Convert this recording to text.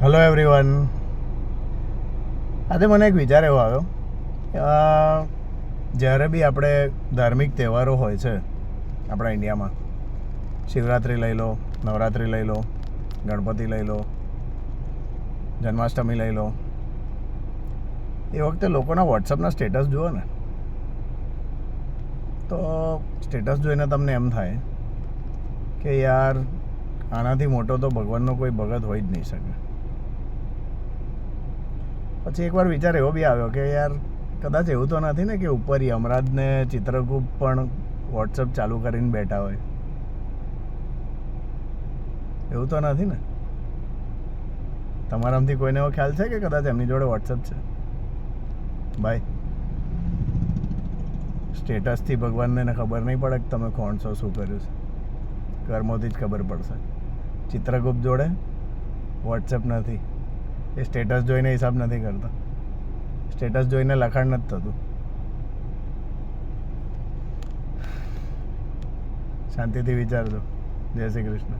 Hello everyone. આજે મને એક વિચાર એવો આવ્યો કે જ્યારે બી આપણે ધાર્મિક તહેવારો હોય છે આપણા ઇન્ડિયામાં, શિવરાત્રિ લઈ લો, નવરાત્રિ લઈ લો, ગણપતિ લઈ લો, જન્માષ્ટમી લઈ લો, એ વખતે લોકોના વોટ્સઅપના સ્ટેટસ જુઓ ને તો સ્ટેટસ જોઈને તમને એમ થાય કે યાર આનાથી મોટો તો ભગવાનનો કોઈ ભગત હોય જ નહીં શકે. પછી એકવાર વિચાર એવો બી આવ્યો કે યાર કદાચ એવું તો નથી ને કે ઉપર યમરાજને ચિત્રગુપ્ત પણ વોટ્સઅપ ચાલુ કરીને બેઠા હોય? એવું તો નથી ને? તમારામાંથી કોઈને એવો ખ્યાલ છે કે કદાચ એમની જોડે વોટ્સઅપ છે? ભાઈ, સ્ટેટસથી ભગવાનને ખબર નહીં પડે કે તમે કોણ છો, શું કર્યું છે? કર્મોથી જ ખબર પડશે. ચિત્રગુપ્ત જોડે વોટ્સએપ નથી, એ સ્ટેટસ જોઈને હિસાબ નથી કરતા, સ્ટેટસ જોઈને લખાણ નથી થતું. શાંતિથી વિચારજો. જય શ્રી કૃષ્ણ.